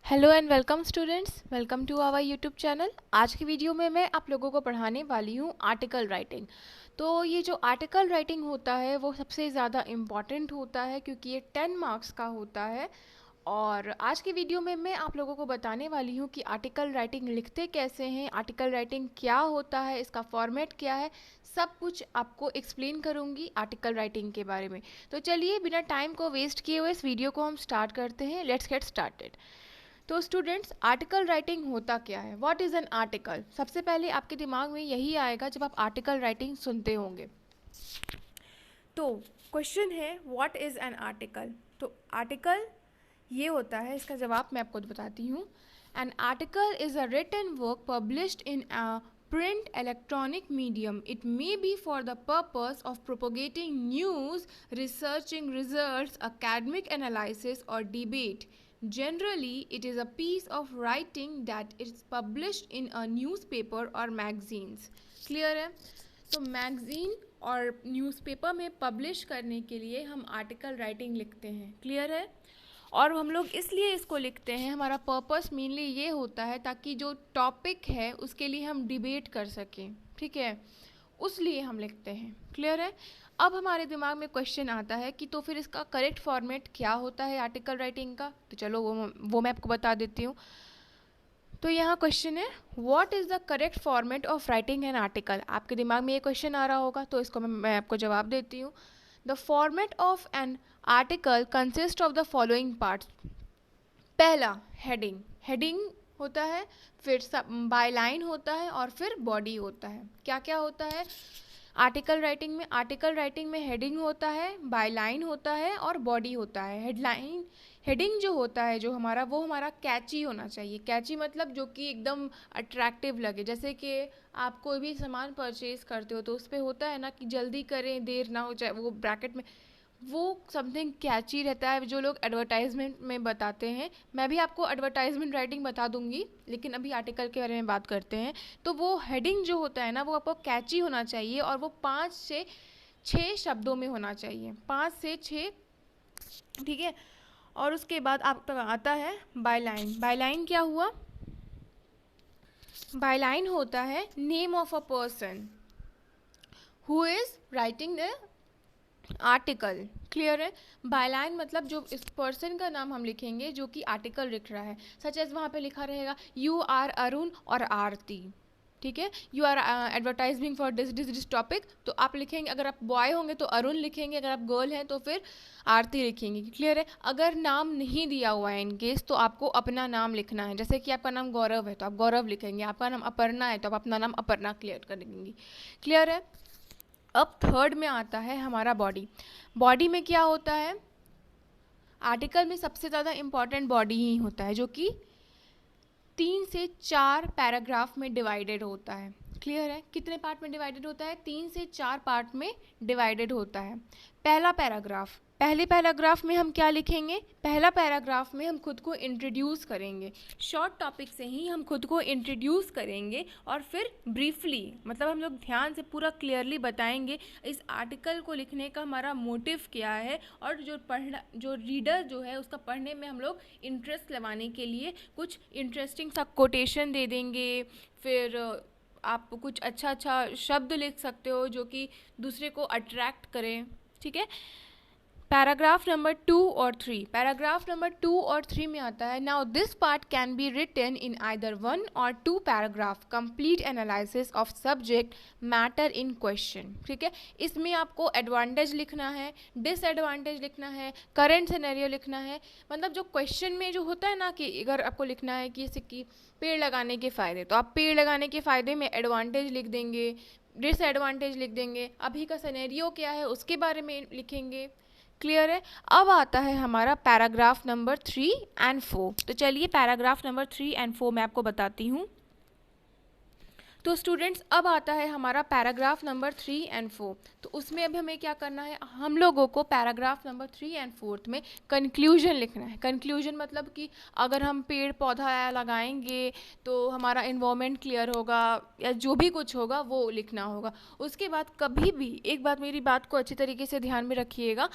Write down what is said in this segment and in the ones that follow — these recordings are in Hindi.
Hello and welcome students, welcome to our YouTube channel. आज की वीडियो में मैं आप लोगों को पढ़ाने वाली हूँ आर्टिकल राइटिंग। तो ये जो आर्टिकल राइटिंग होता है वो सबसे ज़्यादा इम्पॉर्टेंट होता है क्योंकि ये 10 मार्क्स का होता है। और आज की वीडियो में मैं आप लोगों को बताने वाली हूँ कि आर्टिकल राइटिंग लिखते कैसे हैं, आर्टिकल राइटिंग क्या होता है, इसका फॉर्मेट क्या है, सब कुछ आपको एक्सप्लेन करूँगी आर्टिकल राइटिंग के बारे में। तो चलिए बिना टाइम को वेस्ट किए हुए इस वीडियो को हम स्टार्ट करते हैं। Let's get started. तो स्टूडेंट्स, आर्टिकल राइटिंग होता क्या है? What is an article? सबसे पहले आपके दिमाग में यही आएगा जब आप आर्टिकल राइटिंग सुनते होंगे। तो क्वेश्चन है व्हाट इज़ एन आर्टिकल। तो आर्टिकल ये होता है, इसका जवाब मैं आपको बताती हूँ। An article is a written work published in a print electronic medium. It may be for the purpose of propagating news, researching results, academic analysis, or debate. Generally, it is a piece of writing that is published in a newspaper or magazines. Clear है? तो मैगजीन और न्यूज़पेपर में पब्लिश करने के लिए हम आर्टिकल राइटिंग लिखते हैं। क्लियर है? और हम लोग इसलिए इसको लिखते हैं, हमारा पर्पस मेनली ये होता है ताकि जो टॉपिक है उसके लिए हम डिबेट कर सकें। ठीक है, उस लिए हम लिखते हैं। क्लियर है? अब हमारे दिमाग में क्वेश्चन आता है कि तो फिर इसका करेक्ट फॉर्मेट क्या होता है आर्टिकल राइटिंग का। तो चलो वो मैं आपको बता देती हूँ। तो यहाँ क्वेश्चन है what is the correct format of writing an article. आपके दिमाग में ये क्वेश्चन आ रहा होगा, तो इसको मैं आपको जवाब देती हूँ। The format of an article consist of the following parts. पहला, हेडिंग। हेडिंग होता है, फिर सब बायलाइन होता है और फिर बॉडी होता है। क्या क्या होता है आर्टिकल राइटिंग में? आर्टिकल राइटिंग में हेडिंग होता है, बायलाइन होता है और बॉडी होता है। हेडलाइन, हेडिंग जो होता है जो हमारा, वो हमारा कैची होना चाहिए। कैची मतलब जो कि एकदम अट्रैक्टिव लगे। जैसे कि आप कोई भी सामान परचेज करते हो तो उस पर होता है ना कि जल्दी करें, देर ना हो जाए, वो ब्रैकेट में वो समथिंग कैची रहता है जो लोग एडवर्टाइजमेंट में बताते हैं। मैं भी आपको एडवर्टाइजमेंट राइटिंग बता दूंगी, लेकिन अभी आर्टिकल के बारे में बात करते हैं। तो वो हेडिंग जो होता है ना, वो आपको कैची होना चाहिए और वो 5 से 6 शब्दों में होना चाहिए, 5 से 6। ठीक है, और उसके बाद आप तक आता है बायलाइन। बायलाइन क्या हुआ? बायलाइन होता है name of a person who is writing the article. Clear है? बायलाइन मतलब जो इस पर्सन का नाम हम लिखेंगे जो कि आर्टिकल लिख रहा है। सच एज वहाँ पे लिखा रहेगा यू आर अरुण और आरती। ठीक है, you are advertising for this topic, तो आप लिखेंगे, अगर आप बॉय होंगे तो अरुण लिखेंगे, अगर आप गर्ल हैं तो फिर आरती लिखेंगे। क्लियर है? अगर नाम नहीं दिया हुआ है इन केस तो आपको अपना नाम लिखना है। जैसे कि आपका नाम गौरव है तो आप गौरव लिखेंगे, आपका नाम अपर्णा है तो आप अपना नाम अपर्णा क्लियर कर देंगे। क्लियर है? अब थर्ड में आता है हमारा बॉडी। बॉडी में क्या होता है? आर्टिकल में सबसे ज़्यादा इम्पॉर्टेंट बॉडी ही होता है जो कि 3 से 4 पैराग्राफ में डिवाइडेड होता है। क्लियर है? कितने पार्ट में डिवाइडेड होता है? 3 से 4 पार्ट में डिवाइडेड होता है। पहला पैराग्राफ, पहले पैराग्राफ में हम क्या लिखेंगे? पहला पैराग्राफ में हम खुद को इंट्रोड्यूस करेंगे, शॉर्ट टॉपिक से ही हम खुद को इंट्रोड्यूस करेंगे और फिर ब्रीफली, मतलब हम लोग ध्यान से पूरा क्लियरली बताएंगे इस आर्टिकल को लिखने का हमारा मोटिव क्या है, और जो रीडर जो है उसका पढ़ने में हम लोग इंटरेस्ट लगाने के लिए कुछ इंटरेस्टिंग सा कोटेशन दे देंगे। फिर आप कुछ अच्छा अच्छा शब्द लिख सकते हो जो कि दूसरे को अट्रैक्ट करें। ठीक है? पैराग्राफ नंबर 2 और 3, पैराग्राफ नंबर 2 और 3 में आता है now this part can be written in either 1 और 2 paragraph complete analysis of subject matter in question. ठीक है, इसमें आपको एडवांटेज लिखना है, डिसएडवांटेज लिखना है, करंट सिनेरियो लिखना है। मतलब जो क्वेश्चन में जो होता है ना कि अगर आपको लिखना है कि जैसे कि पेड़ लगाने के फ़ायदे, तो आप पेड़ लगाने के फ़ायदे में एडवांटेज लिख देंगे, डिसएडवांटेज लिख देंगे, अभी का सिनेरियो क्या है उसके बारे में लिखेंगे। क्लियर है? अब आता है हमारा पैराग्राफ नंबर 3 एंड 4। तो चलिए पैराग्राफ नंबर 3 एंड 4 मैं आपको बताती हूँ। तो स्टूडेंट्स, अब आता है हमारा पैराग्राफ नंबर 3 एंड 4। तो उसमें अब हमें क्या करना है? हम लोगों को पैराग्राफ नंबर 3 एंड 4 में कंक्लूजन लिखना है। कंक्लूजन मतलब कि अगर हम पेड़ पौधा लगाएंगे तो हमारा इन्वायरमेंट क्लियर होगा या जो भी कुछ होगा वो लिखना होगा। उसके बाद कभी भी एक बात, मेरी बात को अच्छी तरीके से ध्यान में रखिएगा,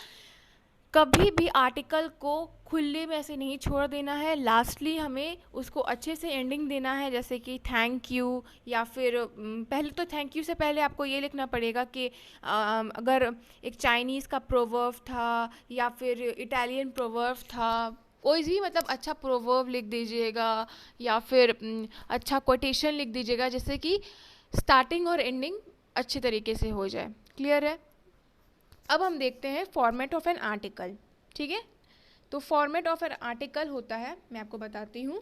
कभी भी आर्टिकल को खुले में ऐसे नहीं छोड़ देना है, लास्टली हमें उसको अच्छे से एंडिंग देना है, जैसे कि थैंक यू, या फिर पहले तो थैंक यू से पहले आपको ये लिखना पड़ेगा कि अगर एक चाइनीज़ का प्रोवर्ब था या फिर इटालियन प्रोवर्ब था, कोई भी मतलब अच्छा प्रोवर्ब लिख दीजिएगा या फिर अच्छा कोटेशन लिख दीजिएगा, जिससे कि स्टार्टिंग और एंडिंग अच्छे तरीके से हो जाए। क्लियर है? अब हम देखते हैं फॉर्मेट ऑफ एन आर्टिकल। ठीक है, तो फॉर्मेट ऑफ एन आर्टिकल होता है, मैं आपको बताती हूँ।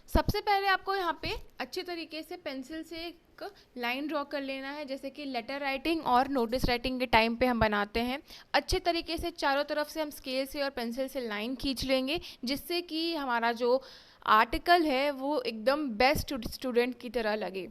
सबसे पहले आपको यहाँ पे अच्छे तरीके से पेंसिल से एक लाइन ड्रॉ कर लेना है, जैसे कि लेटर राइटिंग और नोटिस राइटिंग के टाइम पे हम बनाते हैं। अच्छे तरीके से चारों तरफ से हम स्केल से और पेंसिल से लाइन खींच लेंगे, जिससे कि हमारा जो आर्टिकल है वो एकदम बेस्ट स्टूडेंट की तरह लगे।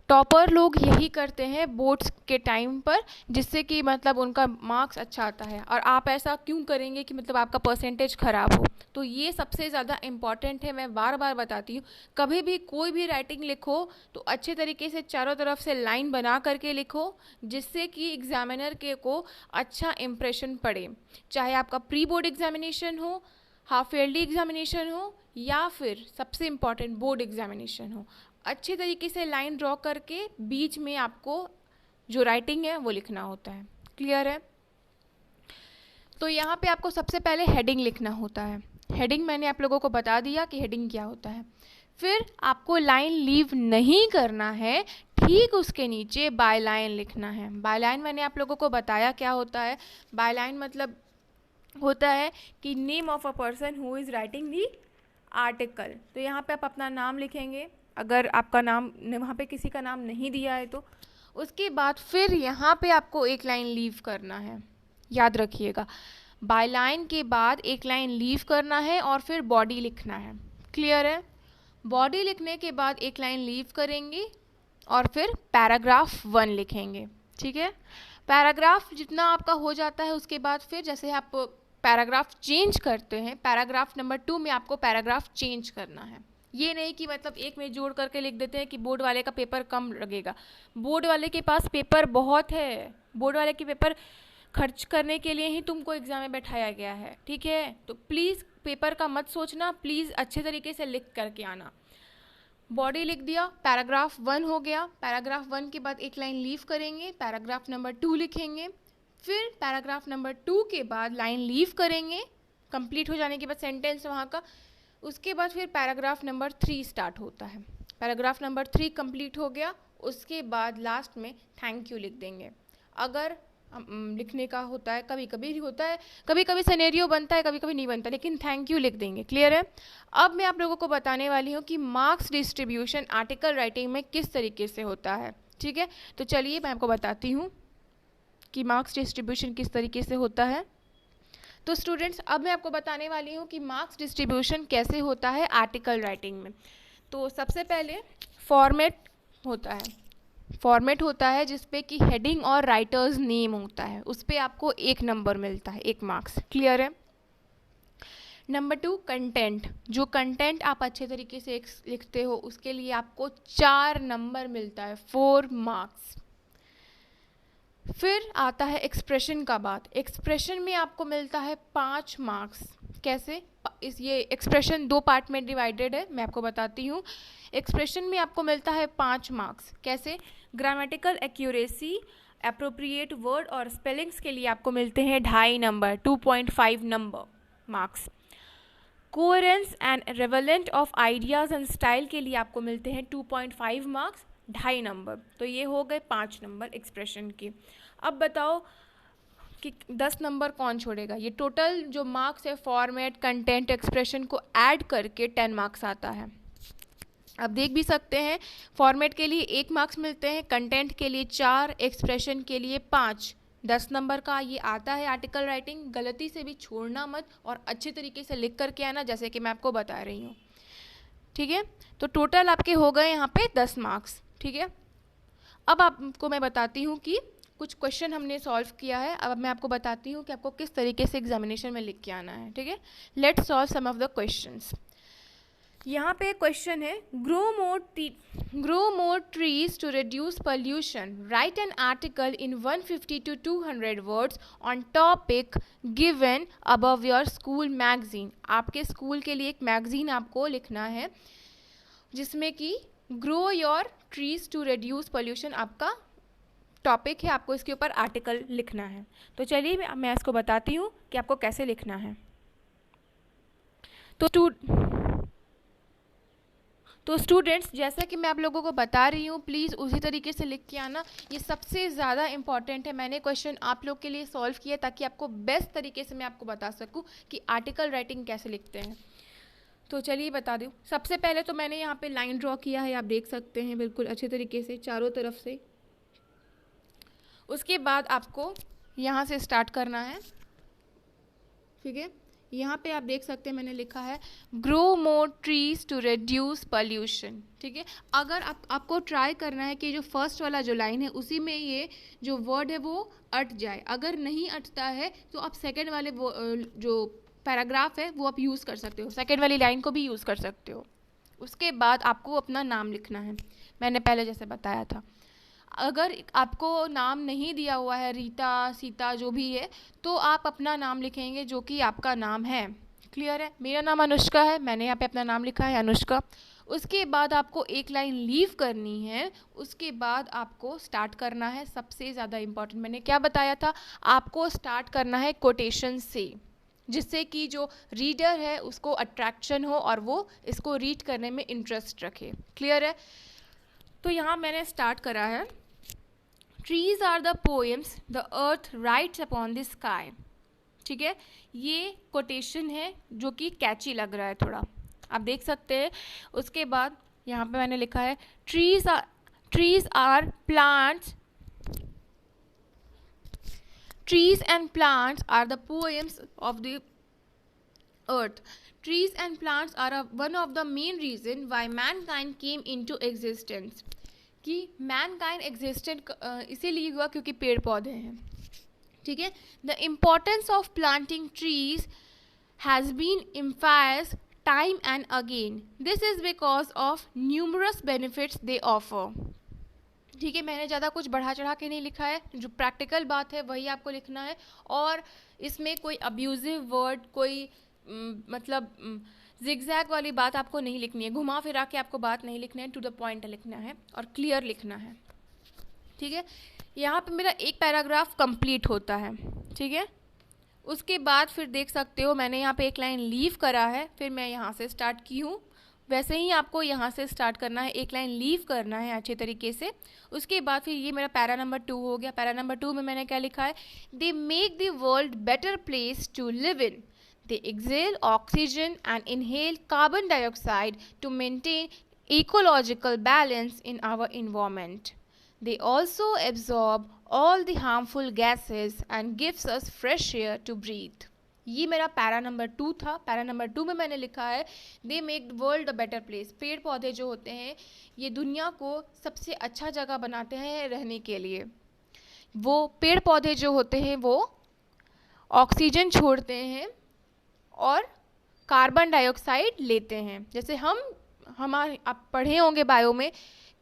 टॉपर लोग यही करते हैं बोर्ड्स के टाइम पर, जिससे कि मतलब उनका मार्क्स अच्छा आता है। और आप ऐसा क्यों करेंगे कि मतलब आपका परसेंटेज ख़राब हो? तो ये सबसे ज़्यादा इम्पॉर्टेंट है, मैं बार बार बताती हूँ। कभी भी कोई भी राइटिंग लिखो तो अच्छे तरीके से चारों तरफ से लाइन बना करके लिखो, जिससे कि एग्जामिनर के को अच्छा इम्प्रेशन पड़े। चाहे आपका प्री बोर्ड एग्जामिनेशन हो, हाफ ईयरली एग्जामिनेशन हो, या फिर सबसे इम्पॉर्टेंट बोर्ड एग्जामिनेशन हो, अच्छे तरीके से लाइन ड्रॉ करके बीच में आपको जो राइटिंग है वो लिखना होता है। क्लियर है? तो यहाँ पे आपको सबसे पहले हेडिंग लिखना होता है। हेडिंग मैंने आप लोगों को बता दिया कि हेडिंग क्या होता है। फिर आपको लाइन लीव नहीं करना है, ठीक उसके नीचे बाय लाइन लिखना है। बाय लाइन मैंने आप लोगों को बताया क्या होता है। बाय लाइन मतलब होता है कि name of a person who is writing the article. तो यहाँ पे आप अपना नाम लिखेंगे, अगर आपका नाम वहाँ पे किसी का नाम नहीं दिया है तो। उसके बाद फिर यहाँ पे आपको एक लाइन लीव करना है, याद रखिएगा। बाय लाइन के बाद एक लाइन लीव करना है और फिर बॉडी लिखना है। क्लियर है? बॉडी लिखने के बाद एक लाइन लीव करेंगे और फिर पैराग्राफ 1 लिखेंगे। ठीक है, पैराग्राफ जितना आपका हो जाता है उसके बाद फिर जैसे आप पैराग्राफ चेंज करते हैं, पैराग्राफ नंबर 2 में आपको पैराग्राफ चेंज करना है। ये नहीं कि मतलब एक में जोड़ करके लिख देते हैं कि बोर्ड वाले का पेपर कम लगेगा। बोर्ड वाले के पास पेपर बहुत है, बोर्ड वाले के पेपर खर्च करने के लिए ही तुमको एग्जाम में बैठाया गया है। ठीक है, तो प्लीज़ पेपर का मत सोचना, प्लीज़ अच्छे तरीके से लिख करके आना। बॉडी लिख दिया, पैराग्राफ 1 हो गया। पैराग्राफ 1 के बाद एक लाइन लीव करेंगे, पैराग्राफ नंबर 2 लिखेंगे। फिर पैराग्राफ नंबर 2 के बाद लाइन लीव करेंगे, कंप्लीट हो जाने के बाद सेंटेंस वहाँ का। उसके बाद फिर पैराग्राफ नंबर 3 स्टार्ट होता है। पैराग्राफ नंबर 3 कंप्लीट हो गया, उसके बाद लास्ट में थैंक यू लिख देंगे। अगर लिखने का होता है, कभी कभी होता है, कभी कभी सिनेरियो बनता है, कभी कभी नहीं बनता, लेकिन थैंक यू लिख देंगे। क्लियर है? अब मैं आप लोगों को बताने वाली हूँ कि मार्क्स डिस्ट्रीब्यूशन आर्टिकल राइटिंग में किस तरीके से होता है। ठीक है, तो चलिए मैं आपको बताती हूँ कि मार्क्स डिस्ट्रीब्यूशन किस तरीके से होता है। तो स्टूडेंट्स, अब मैं आपको बताने वाली हूँ कि मार्क्स डिस्ट्रीब्यूशन कैसे होता है आर्टिकल राइटिंग में। तो सबसे पहले फॉर्मेट होता है। फॉर्मेट होता है जिसपे कि हेडिंग और राइटर्स नेम होता है, उस पर आपको 1 नंबर मिलता है, 1 मार्क्स। क्लियर है? Number 2 content. जो कंटेंट आप अच्छे तरीके से लिखते हो उसके लिए आपको 4 नंबर मिलता है, 4 मार्क्स। फिर आता है एक्सप्रेशन का बात। एक्सप्रेशन में आपको मिलता है 5 मार्क्स। कैसे? ये एक्सप्रेशन 2 पार्ट में डिवाइडेड है, मैं आपको बताती हूँ। एक्सप्रेशन में आपको मिलता है 5 मार्क्स। कैसे? ग्रामेटिकल एक्यूरेसी, एप्रोप्रिएट वर्ड और स्पेलिंग्स के लिए आपको मिलते हैं 2.5 number, 2.5 number marks. Coherence and relevant of ideas and style के लिए आपको मिलते हैं 2.5 मार्क्स, 2.5 नंबर। तो ये हो गए 5 नंबर एक्सप्रेशन के। अब बताओ कि 10 नंबर कौन छोड़ेगा? ये टोटल जो मार्क्स है फॉर्मेट, कंटेंट, एक्सप्रेशन को ऐड करके 10 मार्क्स आता है। अब देख भी सकते हैं, फॉर्मेट के लिए 1 मार्क्स मिलते हैं, कंटेंट के लिए 4, एक्सप्रेशन के लिए 5। 10 नंबर का ये आता है आर्टिकल राइटिंग। गलती से भी छोड़ना मत और अच्छे तरीके से लिख करके आना, जैसे कि मैं आपको बता रही हूँ। ठीक है, तो टोटल आपके हो गए यहाँ पे 10 मार्क्स। ठीक है, अब आपको मैं बताती हूँ कि कुछ क्वेश्चन हमने सॉल्व किया है। अब मैं आपको बताती हूँ कि आपको किस तरीके से एग्जामिनेशन में लिख के आना है। ठीक है, let's solve some of the questions. यहाँ पे क्वेश्चन है, grow more trees to reduce pollution, write an article in 150 to 200 words on topic given above your school magazine. आपके स्कूल के लिए एक मैगजीन आपको लिखना है जिसमें कि grow your trees to reduce pollution आपका टॉपिक है, आपको इसके ऊपर आर्टिकल लिखना है। तो चलिए मैं इसको बताती हूँ कि आपको कैसे लिखना है। तो स्टूडेंट्स, जैसा कि मैं आप लोगों को बता रही हूँ, प्लीज़ उसी तरीके से लिख के आना, ये सबसे ज़्यादा इंपॉर्टेंट है। मैंने क्वेश्चन आप लोग के लिए सॉल्व किया ताकि आपको बेस्ट तरीके से मैं आपको बता सकूँ कि आर्टिकल राइटिंग कैसे लिखते हैं। तो चलिए बता दूँ। सबसे पहले तो मैंने यहाँ पे लाइन ड्रॉ किया है, आप देख सकते हैं बिल्कुल अच्छे तरीके से चारों तरफ से। उसके बाद आपको यहाँ से स्टार्ट करना है, ठीक है। यहाँ पे आप देख सकते हैं मैंने लिखा है grow more trees to reduce pollution, ठीक है। अगर आपको ट्राई करना है कि जो फर्स्ट वाला जो लाइन है उसी में ये जो वर्ड है वो अट जाए। अगर नहीं अटता है तो आप सेकंड वाले वो जो पैराग्राफ है वो आप यूज़ कर सकते हो, सेकंड वाली लाइन को भी यूज़ कर सकते हो। उसके बाद आपको अपना नाम लिखना है, मैंने पहले जैसे बताया था। अगर आपको नाम नहीं दिया हुआ है, रीता, सीता जो भी है, तो आप अपना नाम लिखेंगे जो कि आपका नाम है। क्लियर है? मेरा नाम अनुष्का है, मैंने यहाँ पे अपना नाम लिखा है अनुष्का। उसके बाद आपको एक लाइन लीव करनी है, उसके बाद आपको स्टार्ट करना है। सबसे ज़्यादा इम्पॉर्टेंट मैंने क्या बताया था, आपको स्टार्ट करना है कोटेशन से, जिससे कि जो रीडर है उसको अट्रैक्शन हो और वो इसको रीड करने में इंटरेस्ट रखे। क्लियर है? तो यहाँ मैंने स्टार्ट करा है, trees are the poems the earth writes upon the sky. ठीक है, ये कोटेशन है जो कि कैची लग रहा है थोड़ा, आप देख सकते हैं। उसके बाद यहाँ पे मैंने लिखा है trees are plants, trees and plants are the poems of the earth. Trees and plants are one of the main reason why mankind came into existence. कि mankind existed इसीलिए हुआ क्योंकि पेड़ पौधे हैं, ठीक है। The importance of planting trees has been emphasized time and again. This is because of numerous benefits they offer. ठीक है, मैंने ज़्यादा कुछ बढ़ा चढ़ा के नहीं लिखा है, जो प्रैक्टिकल बात है वही आपको लिखना है। और इसमें कोई अब्यूजिव वर्ड, कोई मतलब जिगजैग वाली बात आपको नहीं लिखनी है, घुमा फिरा के आपको बात नहीं लिखना है, टू द पॉइंट लिखना है और क्लियर लिखना है, ठीक है। यहाँ पे मेरा एक पैराग्राफ कंप्लीट होता है, ठीक है। उसके बाद फिर देख सकते हो मैंने यहाँ पे एक लाइन लीव करा है, फिर मैं यहाँ से स्टार्ट की हूँ। वैसे ही आपको यहाँ से स्टार्ट करना है, एक लाइन लीव करना है अच्छे तरीके से। उसके बाद फिर ये मेरा पैरा नंबर 2 हो गया। पैरा नंबर 2 में मैंने क्या लिखा है, they make the world better place to live in, they exhale oxygen and inhale carbon dioxide to maintain ecological balance in our environment, they also absorb all the harmful gases and gives us fresh air to breathe. ये मेरा पैरा नंबर 2 था। पैरा नंबर 2 में मैंने लिखा है they make the world a better place. पेड़ पौधे जो होते हैं ये दुनिया को सबसे अच्छा जगह बनाते हैं रहने के लिए। वो पेड़ पौधे जो होते हैं वो ऑक्सीजन छोड़ते हैं और कार्बन डाइऑक्साइड लेते हैं। जैसे हमारे आप पढ़े होंगे बायो में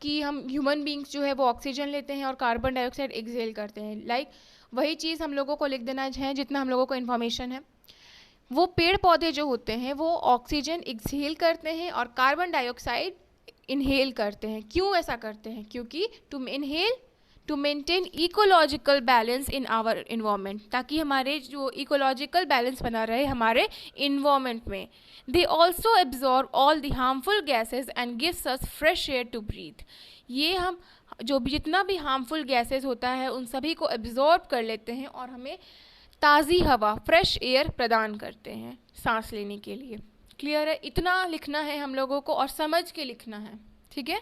कि हम ह्यूमन बींग्स जो है वो ऑक्सीजन लेते हैं और कार्बन डाइऑक्साइड एक्सहेल करते हैं। लाइक वही चीज़ हम लोगों को लिख देना है जितना हम लोगों को इन्फॉर्मेशन है। वो पेड़ पौधे जो होते हैं वो ऑक्सीजन एक्सहेल करते हैं और कार्बन डाइऑक्साइड इनहेल करते हैं। क्यों ऐसा करते हैं? क्योंकि to maintain ecological balance in our environment, ताकि हमारे जो इकोलॉजिकल बैलेंस बना रहे हमारे इन्वायरमेंट में। They also absorb all the harmful gases and gives us fresh air to breathe. ये हम जो भी जितना भी हार्मफुल गैसेस होता है उन सभी को एब्जॉर्ब कर लेते हैं और हमें ताज़ी हवा, फ्रेश एयर प्रदान करते हैं सांस लेने के लिए। क्लियर है? इतना लिखना है हम लोगों को और समझ के लिखना है, ठीक है।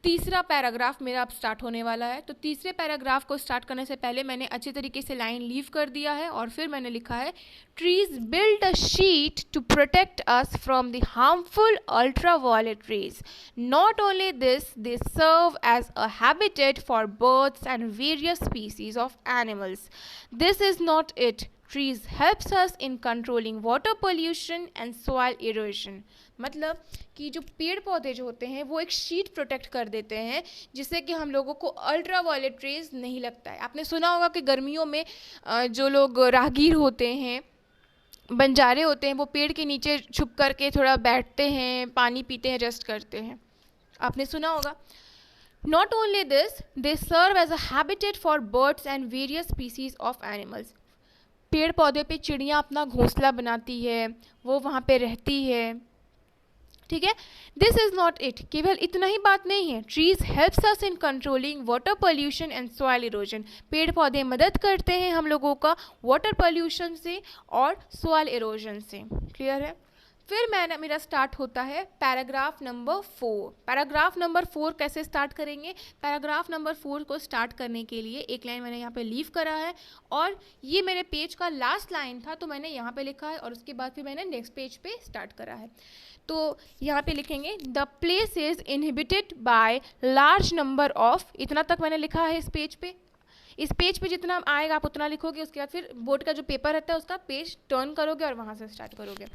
तीसरा पैराग्राफ मेरा अब स्टार्ट होने वाला है। तो तीसरे पैराग्राफ को स्टार्ट करने से पहले मैंने अच्छे तरीके से लाइन लीव कर दिया है और फिर मैंने लिखा है trees build a sheet to protect us from the harmful ultraviolet rays. Not only this, they serve as a habitat for birds and various species of animals. This is not it, trees helps us in controlling water pollution and soil erosion. मतलब कि जो पेड़ पौधे जो होते हैं वो एक शीट प्रोटेक्ट कर देते हैं जिससे कि हम लोगों को अल्ट्रा वायलेट रेज नहीं लगता है. आपने सुना होगा कि गर्मियों में जो लोग राहगीर होते हैं, बंजारे होते हैं, वो पेड़ के नीचे छुप करके थोड़ा बैठते हैं, पानी पीते हैं, रेस्ट करते हैं. आपने सुना होगा. Not only this, they serve as a habitat for birds and various species of animals. पेड़ पौधे पे चिड़ियाँ अपना घोंसला बनाती है, वो वहाँ पे रहती है. ठीक है. This is not it. केवल इतना ही बात नहीं है. Trees helps us in controlling water pollution and soil erosion. पेड़ पौधे मदद करते हैं हम लोगों का वाटर पोल्यूशन से और सॉइल इरोजन से. क्लियर है. फिर मेरा स्टार्ट होता है पैराग्राफ नंबर 4. पैराग्राफ नंबर 4 कैसे स्टार्ट करेंगे? पैराग्राफ नंबर 4 को स्टार्ट करने के लिए एक लाइन मैंने यहाँ पे लीव करा है और ये मेरे पेज का लास्ट लाइन था तो मैंने यहाँ पे लिखा है और उसके बाद फिर मैंने नेक्स्ट पेज पे स्टार्ट करा है. तो यहाँ पे लिखेंगे the place is inhibited by large number of. इतना तक मैंने लिखा है इस पेज पे. इस पेज पे जितना आएगा आप उतना लिखोगे. उसके बाद फिर बोर्ड का जो पेपर रहता है उसका पेज टर्न करोगे और वहाँ से स्टार्ट करोगे.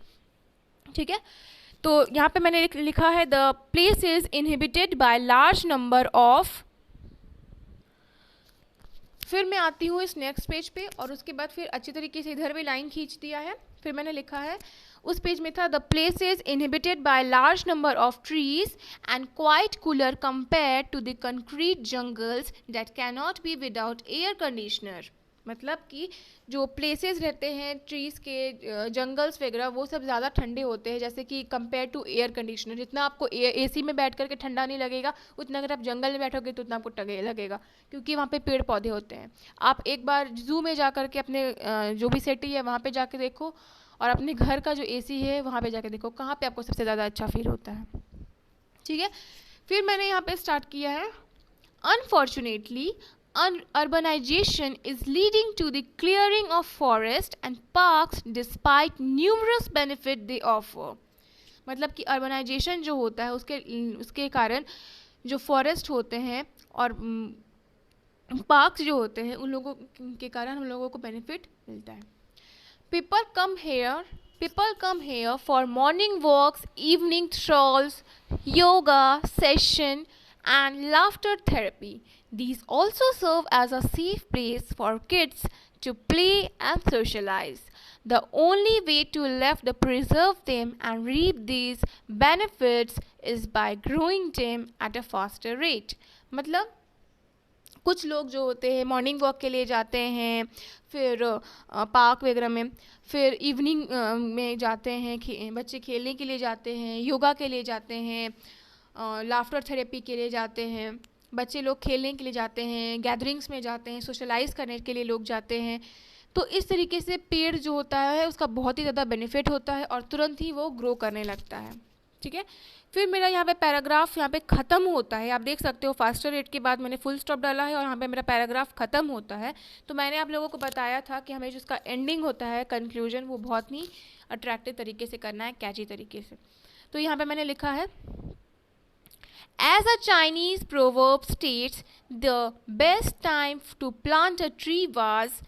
ठीक है. तो यहाँ पे मैंने लिखा है the place is inhibited by large number of. फिर मैं आती हूँ इस नेक्स्ट पेज पे और उसके बाद फिर अच्छी तरीके से इधर भी लाइन खींच दिया है. फिर मैंने लिखा है उस पेज में था the place is inhibited by large number of trees and quite cooler compare to the concrete jungles that can not be without air conditioner. मतलब कि जो प्लेसेस रहते हैं ट्रीज़ के, जंगल्स वगैरह, वो सब ज़्यादा ठंडे होते हैं जैसे कि कंपेयर टू एयर कंडीशनर. जितना आपको एसी में बैठ करके ठंडा नहीं लगेगा उतना अगर आप जंगल में बैठोगे तो उतना आपको टगे लगेगा क्योंकि वहाँ पे पेड़ पौधे होते हैं. आप एक बार जू में जा करके अपने जो भी सिटी है वहाँ पे जाके देखो और अपने घर का जो एसी है वहाँ पे जाके देखो कहाँ पे आपको सबसे ज़्यादा अच्छा फील होता है. ठीक है. फिर मैंने यहाँ पे स्टार्ट किया है unfortunately urbanization is leading to the clearing of forests and parks despite numerous benefits they offer. मतलब कि अर्बनाइजेशन जो होता है उसके कारण जो फॉरेस्ट होते हैं और पार्क्स जो होते हैं उन लोगों के कारण हम लोगों को बेनिफिट मिलता है. People come here for morning walks, evening strolls, yoga session and laughter therapy. These also serve as a safe place for kids to play and socialize. The only way to left to preserve them and reap these benefits is by growing them at a faster rate. मतलब कुछ लोग जो होते हैं मॉर्निंग वॉक के लिए जाते हैं, फिर पार्क वगैरह में, फिर इवनिंग में जाते हैं, बच्चे खेलने के लिए जाते हैं, योगा के लिए जाते हैं, लाफ्टर थेरेपी के लिए जाते हैं, बच्चे लोग खेलने के लिए जाते हैं, गैदरिंग्स में जाते हैं, सोशलाइज करने के लिए लोग जाते हैं. तो इस तरीके से पेड़ जो होता है उसका बहुत ही ज़्यादा बेनिफिट होता है और तुरंत ही वो ग्रो करने लगता है. ठीक है. फिर मेरा यहाँ पे पैराग्राफ यहाँ पे ख़त्म होता है. आप देख सकते हो फास्टर रेट के बाद मैंने फुल स्टॉप डाला है और यहाँ पे मेरा पैराग्राफ ख़त्म होता है. तो मैंने आप लोगों को बताया था कि हमें जो उसका एंडिंग होता है, कंक्लूजन, वो बहुत ही अट्रैक्टिव तरीके से करना है, कैची तरीके से. तो यहाँ पे मैंने लिखा है As a Chinese proverb states, the best time to plant a tree was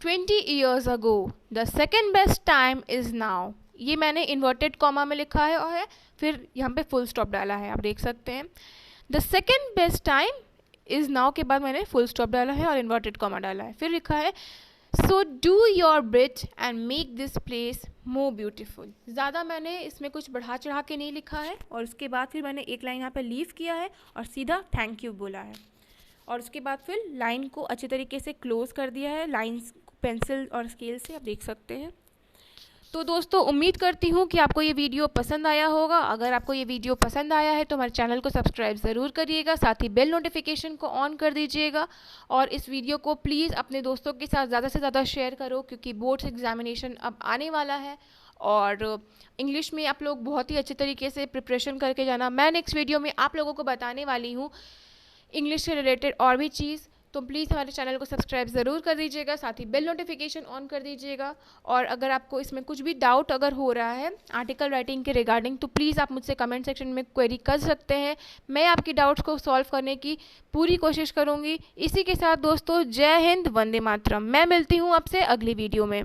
20 years ago. The second best time is now. ये मैंने इन्वर्टेड कॉमा में लिखा है और फिर यहाँ पे फुल स्टॉप डाला है, आप देख सकते हैं. The second best time is now के बाद मैंने फुल स्टॉप डाला है और इन्वर्टेड कॉमा डाला है. फिर लिखा है so do your bit and make this place more beautiful. ज़्यादा मैंने इसमें कुछ बढ़ा चढ़ा के नहीं लिखा है और उसके बाद फिर मैंने एक लाइन यहाँ पे लीव किया है और सीधा थैंक यू बोला है और उसके बाद फिर लाइन को अच्छे तरीके से क्लोज कर दिया है लाइन्स पेंसिल और स्केल से, आप देख सकते हैं. तो दोस्तों उम्मीद करती हूँ कि आपको ये वीडियो पसंद आया होगा. अगर आपको ये वीडियो पसंद आया है तो हमारे चैनल को सब्सक्राइब ज़रूर करिएगा, साथ ही बेल नोटिफिकेशन को ऑन कर दीजिएगा और इस वीडियो को प्लीज़ अपने दोस्तों के साथ ज़्यादा से ज़्यादा शेयर करो क्योंकि बोर्ड्स एग्जामिनेशन अब आने वाला है और इंग्लिश में आप लोग बहुत ही अच्छे तरीके से प्रिपरेशन करके जाना. मैं नेक्स्ट वीडियो में आप लोगों को बताने वाली हूँ इंग्लिश से रिलेटेड और भी चीज़. तो प्लीज़ हमारे चैनल को सब्सक्राइब ज़रूर कर दीजिएगा, साथ ही बेल नोटिफिकेशन ऑन कर दीजिएगा। और अगर आपको इसमें कुछ भी डाउट अगर हो रहा है आर्टिकल राइटिंग के रिगार्डिंग, तो प्लीज़ आप मुझसे कमेंट सेक्शन में क्वेरी कर सकते हैं। मैं आपकी डाउट्स को सॉल्व करने की पूरी कोशिश करूँगी। इसी के साथ दोस्तों, जय हिंद, वंदे मातरम। मैं मिलती हूँ आपसे अगली वीडियो में।